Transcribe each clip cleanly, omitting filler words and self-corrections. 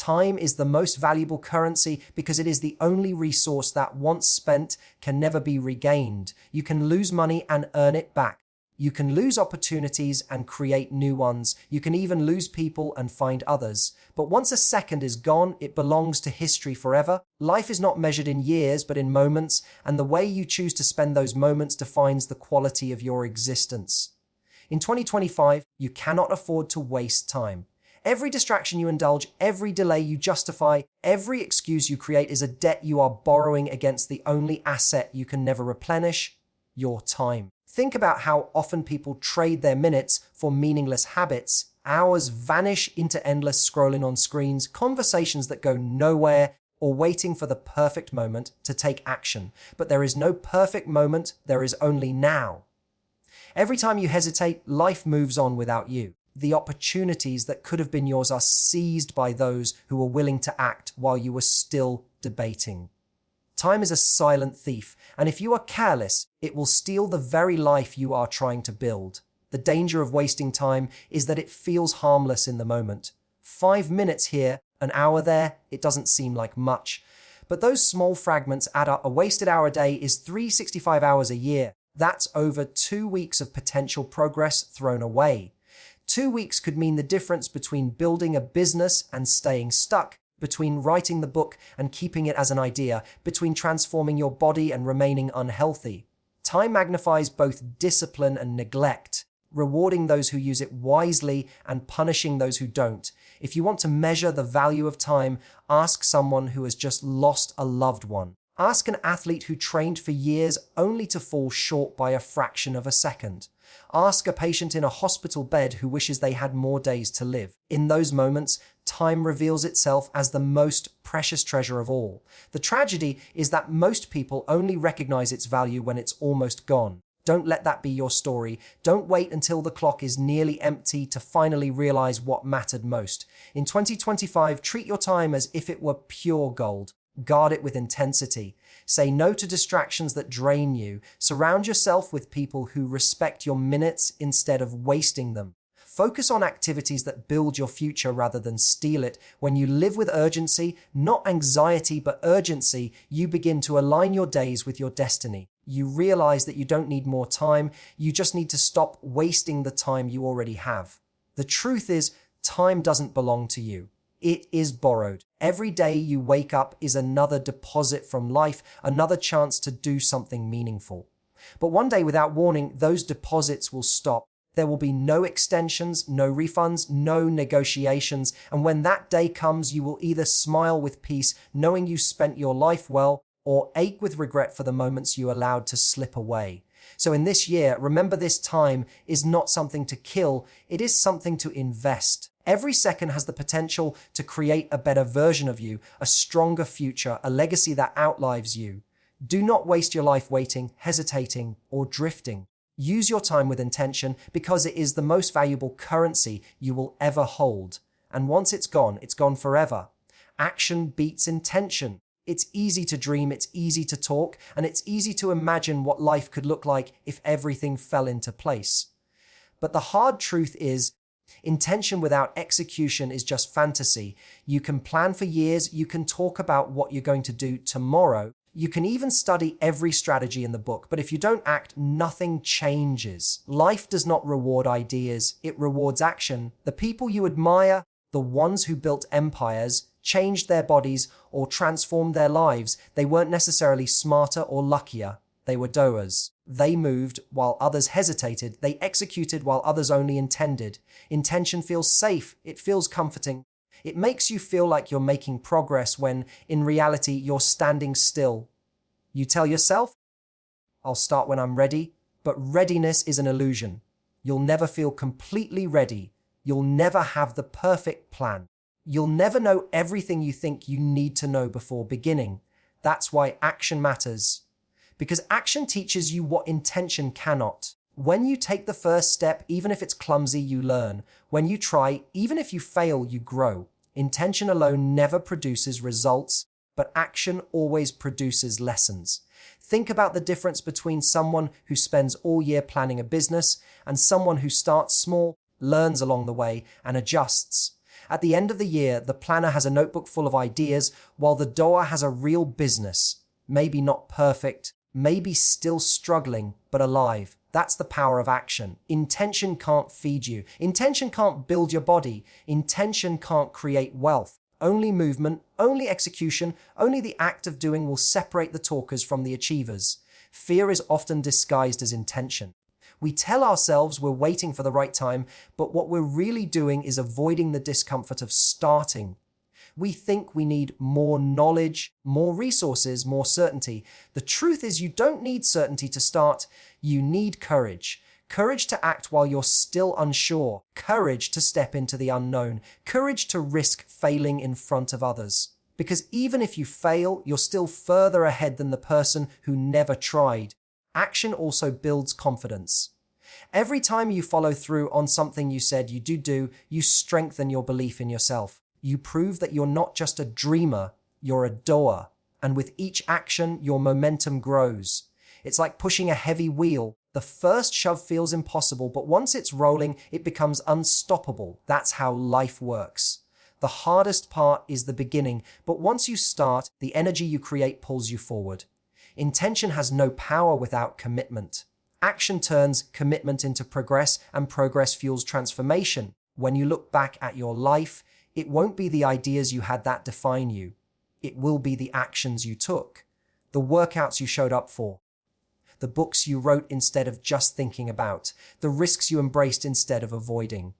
Time is the most valuable currency because it is the only resource that, once spent, can never be regained. You can lose money and earn it back. You can lose opportunities and create new ones. You can even lose people and find others. But once a second is gone, it belongs to history forever. Life is not measured in years, but in moments, and the way you choose to spend those moments defines the quality of your existence. In 2025, you cannot afford to waste time. Every distraction you indulge, every delay you justify, every excuse you create is a debt you are borrowing against the only asset you can never replenish: your time. Think about how often people trade their minutes for meaningless habits. Hours vanish into endless scrolling on screens, conversations that go nowhere, or waiting for the perfect moment to take action. But there is no perfect moment, there is only now. Every time you hesitate, life moves on without you. The opportunities that could have been yours are seized by those who were willing to act while you were still debating. Time is a silent thief, and if you are careless, it will steal the very life you are trying to build. The danger of wasting time is that it feels harmless in the moment. 5 minutes here, an hour there, it doesn't seem like much. But those small fragments add up. A wasted hour a day is 365 hours a year. That's over 2 weeks of potential progress thrown away. 2 weeks could mean the difference between building a business and staying stuck, between writing the book and keeping it as an idea, between transforming your body and remaining unhealthy. Time magnifies both discipline and neglect, rewarding those who use it wisely and punishing those who don't. If you want to measure the value of time, ask someone who has just lost a loved one. Ask an athlete who trained for years only to fall short by a fraction of a second. Ask a patient in a hospital bed who wishes they had more days to live. In those moments, time reveals itself as the most precious treasure of all. The tragedy is that most people only recognize its value when it's almost gone. Don't let that be your story. Don't wait until the clock is nearly empty to finally realize what mattered most. In 2025, treat your time as if it were pure gold. Guard it with intensity. Say no to distractions that drain you. Surround yourself with people who respect your minutes instead of wasting them. Focus on activities that build your future rather than steal it. When you live with urgency, not anxiety but urgency, you begin to align your days with your destiny. You realize that you don't need more time, you just need to stop wasting the time you already have. The truth is, time doesn't belong to you. It is borrowed. Every day you wake up is another deposit from life, another chance to do something meaningful. But one day, without warning, those deposits will stop. There will be no extensions, no refunds, no negotiations. And when that day comes, you will either smile with peace, knowing you spent your life well, or ache with regret for the moments you allowed to slip away. So in this year, remember, this time is not something to kill, it is something to invest. Every second has the potential to create a better version of you, a stronger future, a legacy that outlives you. Do not waste your life waiting, hesitating, or drifting. Use your time with intention because it is the most valuable currency you will ever hold. And once it's gone forever. Action beats intention. It's easy to dream, it's easy to talk, and it's easy to imagine what life could look like if everything fell into place. But the hard truth is, intention without execution is just fantasy. You can plan for years, you can talk about what you're going to do tomorrow, you can even study every strategy in the book, but if you don't act, nothing changes. Life does not reward ideas, it rewards action. The people you admire, the ones who built empires, changed their bodies, or transformed their lives, they weren't necessarily smarter or luckier. They were doers. They moved while others hesitated. They executed while others only intended. Intention feels safe. It feels comforting. It makes you feel like you're making progress when, in reality, you're standing still. You tell yourself, I'll start when I'm ready, but readiness is an illusion. You'll never feel completely ready. You'll never have the perfect plan. You'll never know everything you think you need to know before beginning. That's why action matters. Because action teaches you what intention cannot. When you take the first step, even if it's clumsy, you learn. When you try, even if you fail, you grow. Intention alone never produces results, but action always produces lessons. Think about the difference between someone who spends all year planning a business and someone who starts small, learns along the way, and adjusts. At the end of the year, the planner has a notebook full of ideas, while the doer has a real business. Maybe not perfect, maybe still struggling, but alive. That's the power of action. Intention can't feed you. Intention can't build your body. Intention can't create wealth. Only movement, only execution, only the act of doing will separate the talkers from the achievers. Fear is often disguised as intention. We tell ourselves we're waiting for the right time, but what we're really doing is avoiding the discomfort of starting. We think we need more knowledge, more resources, more certainty. The truth is you don't need certainty to start. You need courage. Courage to act while you're still unsure. Courage to step into the unknown. Courage to risk failing in front of others. Because even if you fail, you're still further ahead than the person who never tried. Action also builds confidence. Every time you follow through on something you said you do, you strengthen your belief in yourself. You prove that you're not just a dreamer, you're a doer. And with each action, your momentum grows. It's like pushing a heavy wheel. The first shove feels impossible, but once it's rolling, it becomes unstoppable. That's how life works. The hardest part is the beginning, but once you start, the energy you create pulls you forward. Intention has no power without commitment. Action turns commitment into progress, and progress fuels transformation. When you look back at your life, it won't be the ideas you had that define you. It will be the actions you took, the workouts you showed up for, the books you wrote instead of just thinking about, the risks you embraced instead of avoiding,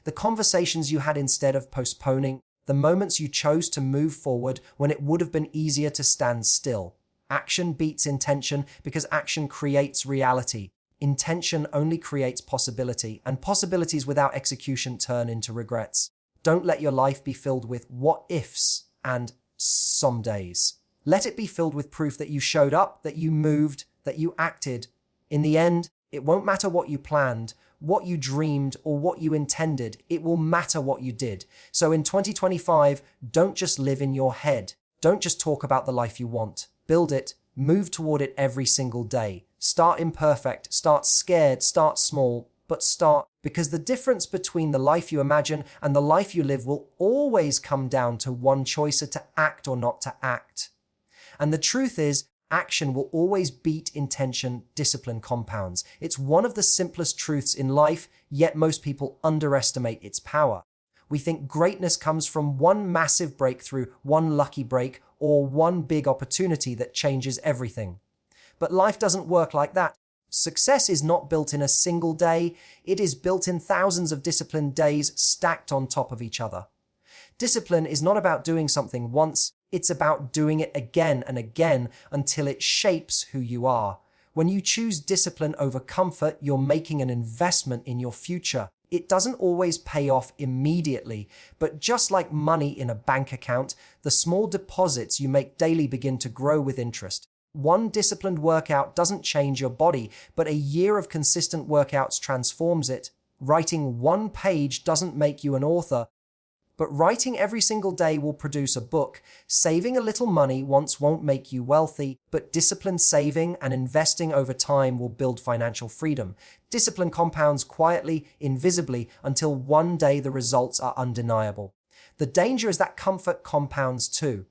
the conversations you had instead of postponing, the moments you chose to move forward when it would have been easier to stand still. Action beats intention because action creates reality. Intention only creates possibility, and possibilities without execution turn into regrets. Don't let your life be filled with what ifs and some days. Let it be filled with proof that you showed up, that you moved, that you acted. In the end, it won't matter what you planned, what you dreamed, or what you intended. It will matter what you did. So in 2025, don't just live in your head. Don't just talk about the life you want. Build it, move toward it every single day. Start imperfect, start scared, start small, but start, because the difference between the life you imagine and the life you live will always come down to one choice: to act or not to act. And the truth is, action will always beat intention. Discipline compounds. It's one of the simplest truths in life, yet most people underestimate its power. We think greatness comes from one massive breakthrough, one lucky break, or one big opportunity that changes everything. But life doesn't work like that. Success is not built in a single day. It is built in thousands of disciplined days stacked on top of each other. Discipline is not about doing something once. It's about doing it again and again until it shapes who you are. When you choose discipline over comfort, you're making an investment in your future. It doesn't always pay off immediately, but just like money in a bank account, the small deposits you make daily begin to grow with interest. One disciplined workout doesn't change your body, but a year of consistent workouts transforms it. Writing one page doesn't make you an author, but writing every single day will produce a book. Saving a little money once won't make you wealthy, but disciplined saving and investing over time will build financial freedom. Discipline compounds quietly, invisibly, until one day the results are undeniable. The danger is that comfort compounds too.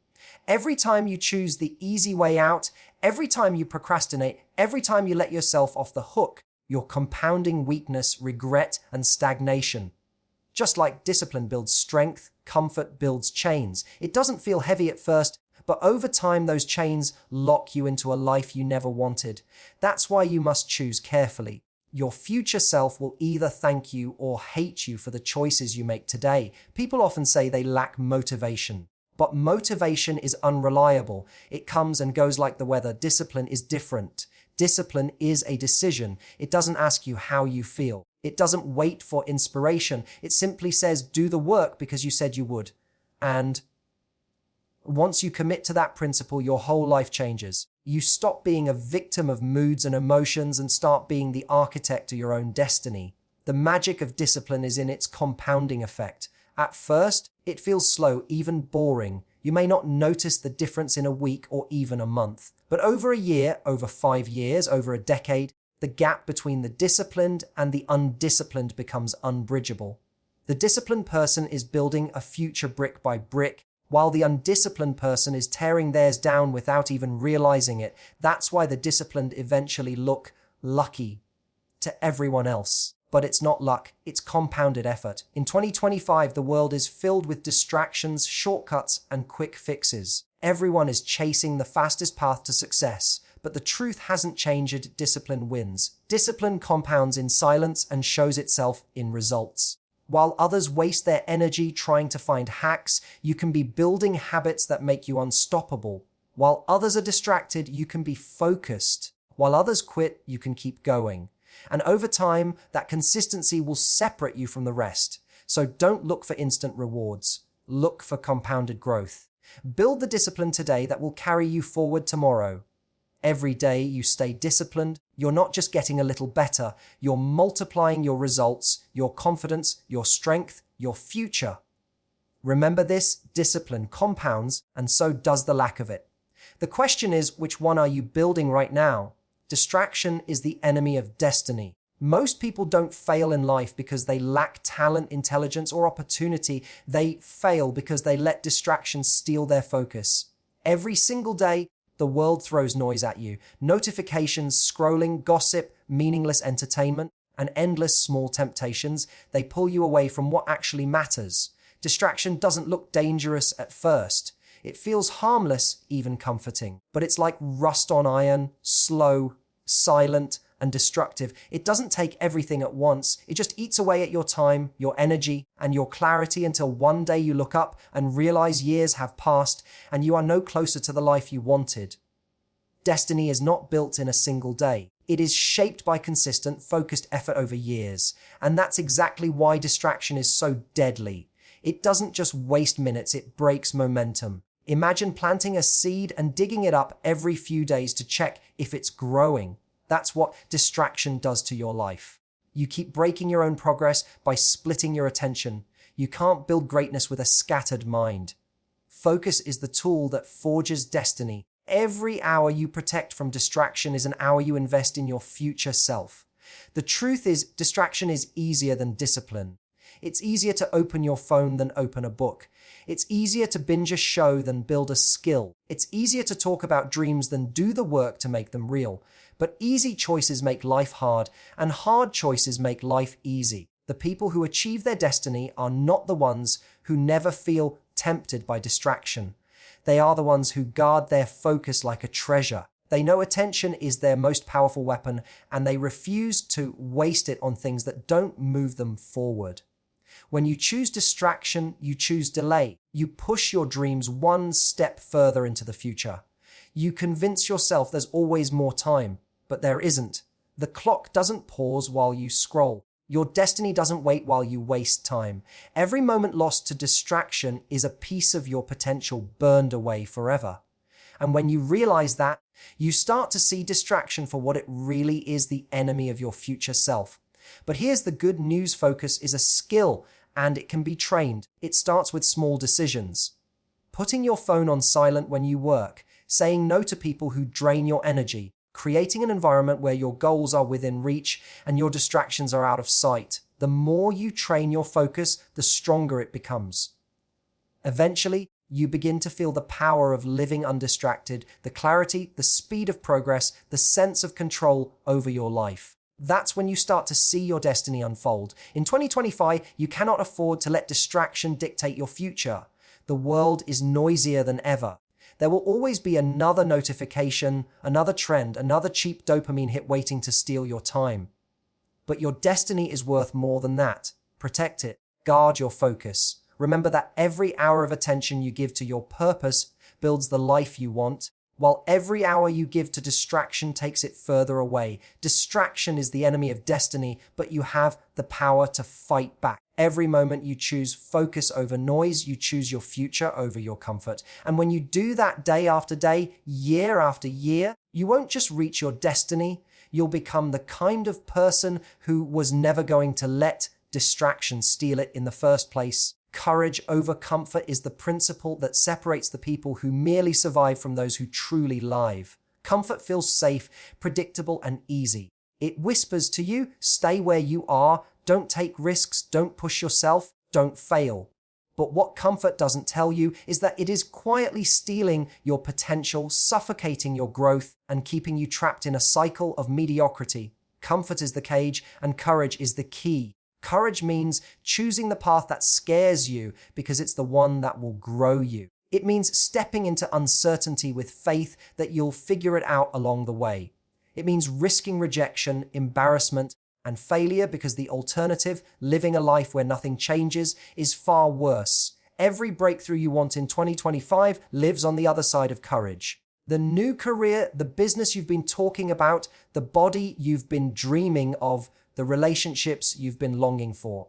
Every time you choose the easy way out, every time you procrastinate, every time you let yourself off the hook, you're compounding weakness, regret, and stagnation. Just like discipline builds strength, comfort builds chains. It doesn't feel heavy at first, but over time those chains lock you into a life you never wanted. That's why you must choose carefully. Your future self will either thank you or hate you for the choices you make today. People often say they lack motivation. But motivation is unreliable. It comes and goes like the weather. Discipline is different. Discipline is a decision. It doesn't ask you how you feel. It doesn't wait for inspiration. It simply says, do the work because you said you would. And once you commit to that principle, your whole life changes. You stop being a victim of moods and emotions and start being the architect of your own destiny. The magic of discipline is in its compounding effect. At first, it feels slow, even boring. You may not notice the difference in a week or even a month. But over a year, over 5 years, over a decade, the gap between the disciplined and the undisciplined becomes unbridgeable. The disciplined person is building a future brick by brick, while the undisciplined person is tearing theirs down without even realizing it. That's why the disciplined eventually look lucky to everyone else. But it's not luck, it's compounded effort. In 2025, the world is filled with distractions, shortcuts, and quick fixes. Everyone is chasing the fastest path to success, but the truth hasn't changed. Discipline wins. Discipline compounds in silence and shows itself in results. While others waste their energy trying to find hacks, you can be building habits that make you unstoppable. While others are distracted, you can be focused. While others quit, you can keep going. And over time, that consistency will separate you from the rest. So don't look for instant rewards. Look for compounded growth. Build the discipline today that will carry you forward tomorrow. Every day you stay disciplined, you're not just getting a little better, you're multiplying your results, your confidence, your strength, your future. Remember this, discipline compounds, and so does the lack of it. The question is, which one are you building right now? Distraction is the enemy of destiny. Most people don't fail in life because they lack talent, intelligence, or opportunity. They fail because they let distractions steal their focus. Every single day, the world throws noise at you. Notifications, scrolling, gossip, meaningless entertainment, and endless small temptations. They pull you away from what actually matters. Distraction doesn't look dangerous at first. It feels harmless, even comforting. But it's like rust on iron, slow, silent, and destructive. It doesn't take everything at once. It just eats away at your time, your energy, and your clarity until one day you look up and realize years have passed and you are no closer to the life you wanted. Destiny is not built in a single day. It is shaped by consistent, focused effort over years. And that's exactly why distraction is so deadly. It doesn't just waste minutes, it breaks momentum. Imagine planting a seed and digging it up every few days to check if it's growing. That's what distraction does to your life. You keep breaking your own progress by splitting your attention. You can't build greatness with a scattered mind. Focus is the tool that forges destiny. Every hour you protect from distraction is an hour you invest in your future self. The truth is, distraction is easier than discipline. It's easier to open your phone than open a book. It's easier to binge a show than build a skill. It's easier to talk about dreams than do the work to make them real. But easy choices make life hard, and hard choices make life easy. The people who achieve their destiny are not the ones who never feel tempted by distraction. They are the ones who guard their focus like a treasure. They know attention is their most powerful weapon, and they refuse to waste it on things that don't move them forward. When you choose distraction, you choose delay. You push your dreams one step further into the future. You convince yourself there's always more time, but there isn't. The clock doesn't pause while you scroll. Your destiny doesn't wait while you waste time. Every moment lost to distraction is a piece of your potential burned away forever. And when you realize that, you start to see distraction for what it really is, the enemy of your future self. But here's the good news, focus is a skill and it can be trained. It starts with small decisions. Putting your phone on silent when you work, saying no to people who drain your energy, creating an environment where your goals are within reach and your distractions are out of sight. The more you train your focus, the stronger it becomes. Eventually, you begin to feel the power of living undistracted, the clarity, the speed of progress, the sense of control over your life. That's when you start to see your destiny unfold. In 2025, you cannot afford to let distraction dictate your future. The world is noisier than ever. There will always be another notification, another trend, another cheap dopamine hit waiting to steal your time. But your destiny is worth more than that. Protect it. Guard your focus. Remember that every hour of attention you give to your purpose builds the life you want, while every hour you give to distraction takes it further away. Distraction is the enemy of destiny, but you have the power to fight back. Every moment you choose focus over noise, you choose your future over your comfort. And when you do that day after day, year after year, you won't just reach your destiny, you'll become the kind of person who was never going to let distraction steal it in the first place. Courage over comfort is the principle that separates the people who merely survive from those who truly live. Comfort feels safe, predictable, and easy. It whispers to you, stay where you are, don't take risks, don't push yourself. don't fail. But what comfort doesn't tell you is that it is quietly stealing your potential, suffocating your growth, and keeping you trapped in a cycle of mediocrity. Comfort is the cage, and courage is the key. Courage means choosing the path that scares you because it's the one that will grow you. It means stepping into uncertainty with faith that you'll figure it out along the way. It means risking rejection, embarrassment, and failure because the alternative, living a life where nothing changes, is far worse. Every breakthrough you want in 2025 lives on the other side of courage. The new career, the business you've been talking about, the body you've been dreaming of, the relationships you've been longing for.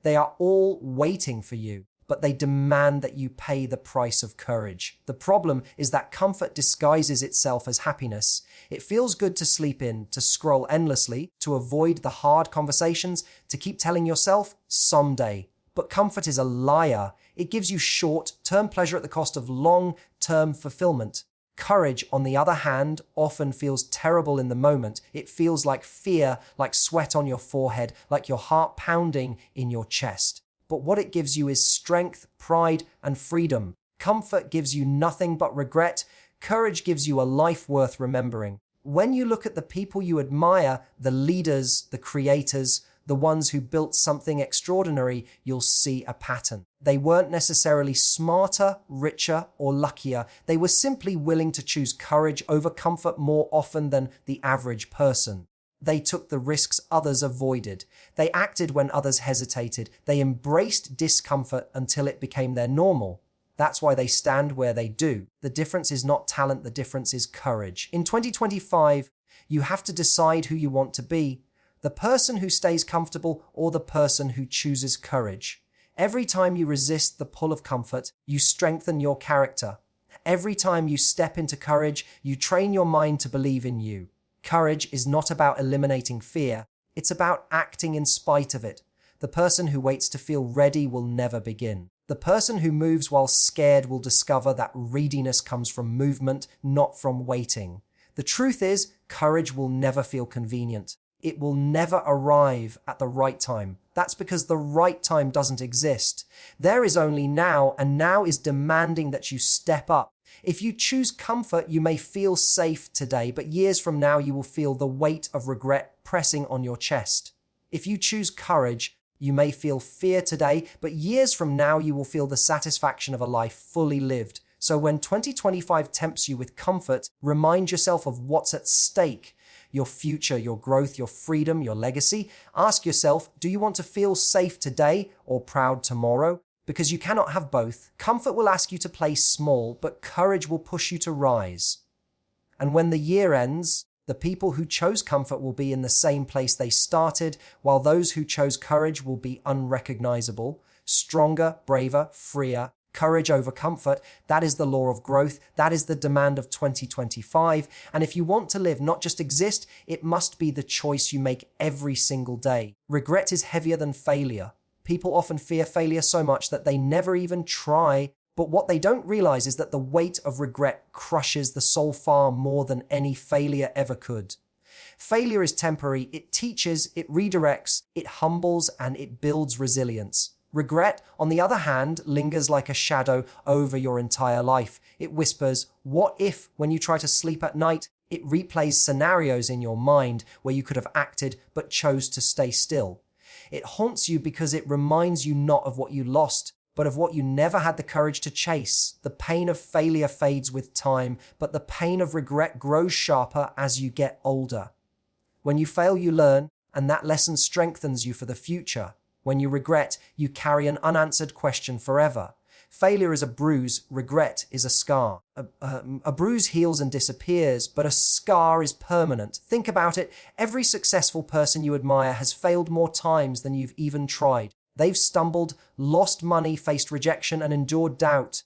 They are all waiting for you, but they demand that you pay the price of courage. The problem is that comfort disguises itself as happiness. It feels good to sleep in, to scroll endlessly, to avoid the hard conversations, to keep telling yourself, someday. But comfort is a liar. It gives you short-term pleasure at the cost of long-term fulfillment. Courage, on the other hand, often feels terrible in the moment. It feels like fear, like sweat on your forehead, like your heart pounding in your chest. But what it gives you is strength, pride, and freedom. Comfort gives you nothing but regret. Courage gives you a life worth remembering. When you look at the people you admire, the leaders, the creators, the ones who built something extraordinary, you'll see a pattern. They weren't necessarily smarter, richer, or luckier. They were simply willing to choose courage over comfort more often than the average person. They took the risks others avoided. They acted when others hesitated. They embraced discomfort until it became their normal. That's why they stand where they do. The difference is not talent, the difference is courage. In 2025, you have to decide who you want to be. The person who stays comfortable or the person who chooses courage. Every time you resist the pull of comfort, you strengthen your character. Every time you step into courage, you train your mind to believe in you. Courage is not about eliminating fear. It's about acting in spite of it. The person who waits to feel ready will never begin. The person who moves while scared will discover that readiness comes from movement, not from waiting. The truth is, courage will never feel convenient. It will never arrive at the right time. That's because the right time doesn't exist. There is only now, and now is demanding that you step up. If you choose comfort, you may feel safe today, but years from now you will feel the weight of regret pressing on your chest. If you choose courage, you may feel fear today, but years from now you will feel the satisfaction of a life fully lived. So when 2025 tempts you with comfort, remind yourself of what's at stake. Your future, your growth, your freedom, your legacy. Ask yourself, do you want to feel safe today or proud tomorrow? Because you cannot have both. Comfort will ask you to play small, but courage will push you to rise. And when the year ends, the people who chose comfort will be in the same place they started, while those who chose courage will be unrecognizable, stronger, braver, freer. Courage over comfort, that is the law of growth, that is the demand of 2025. And if you want to live, not just exist, it must be the choice you make every single day. Regret is heavier than failure. People often fear failure so much that they never even try, but what they don't realize is that the weight of regret crushes the soul far more than any failure ever could. Failure is temporary, it teaches, it redirects, it humbles, and it builds resilience. Regret, on the other hand, lingers like a shadow over your entire life. It whispers, what if, when you try to sleep at night, it replays scenarios in your mind where you could have acted but chose to stay still. It haunts you because it reminds you not of what you lost, but of what you never had the courage to chase. The pain of failure fades with time, but the pain of regret grows sharper as you get older. When you fail, you learn, and that lesson strengthens you for the future. When you regret, you carry an unanswered question forever. Failure is a bruise, regret is a scar. A bruise heals and disappears, but a scar is permanent. Think about it. Every successful person you admire has failed more times than you've even tried. They've stumbled, lost money, faced rejection, and endured doubt.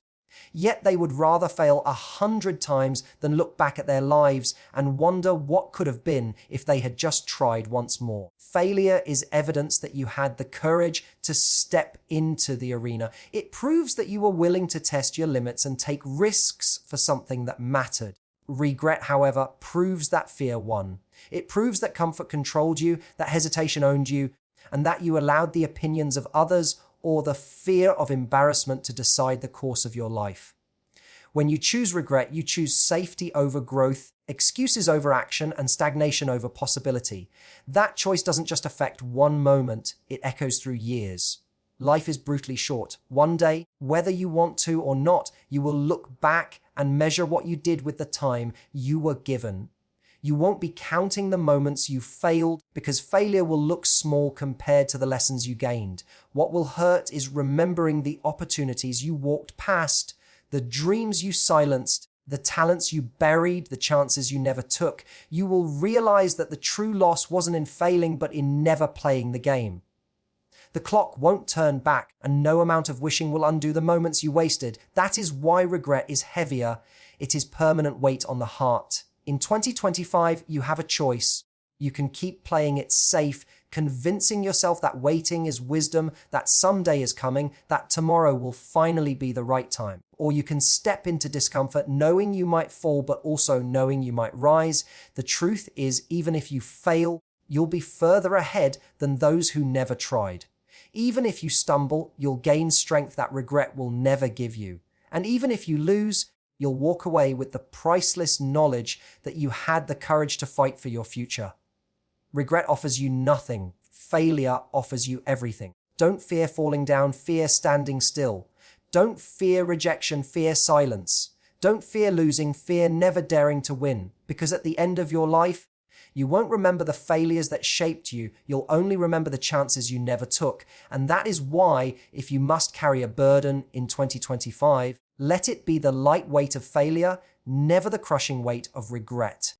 Yet they would rather fail 100 times than look back at their lives and wonder what could have been if they had just tried once more. Failure is evidence that you had the courage to step into the arena. It proves that you were willing to test your limits and take risks for something that mattered. Regret, however, proves that fear won. It proves that comfort controlled you, that hesitation owned you, and that you allowed the opinions of others or the fear of embarrassment to decide the course of your life. When you choose regret, you choose safety over growth, excuses over action, and stagnation over possibility. That choice doesn't just affect one moment, it echoes through years. Life is brutally short. One day, whether you want to or not, you will look back and measure what you did with the time you were given. You won't be counting the moments you failed because failure will look small compared to the lessons you gained. What will hurt is remembering the opportunities you walked past, the dreams you silenced, the talents you buried, the chances you never took. You will realize that the true loss wasn't in failing, but in never playing the game. The clock won't turn back, and no amount of wishing will undo the moments you wasted. That is why regret is heavier. It is permanent weight on the heart. In 2025, you have a choice. You can keep playing it safe, convincing yourself that waiting is wisdom, that someday is coming, that tomorrow will finally be the right time. Or you can step into discomfort knowing you might fall, but also knowing you might rise. The truth is, even if you fail, you'll be further ahead than those who never tried. Even if you stumble, you'll gain strength that regret will never give you. And even if you lose, you'll walk away with the priceless knowledge that you had the courage to fight for your future. Regret offers you nothing. Failure offers you everything. Don't fear falling down, fear standing still. Don't fear rejection, fear silence. Don't fear losing, fear never daring to win. Because at the end of your life, you won't remember the failures that shaped you. You'll only remember the chances you never took. And that is why, if you must carry a burden in 2025, let it be the light weight of failure, never the crushing weight of regret.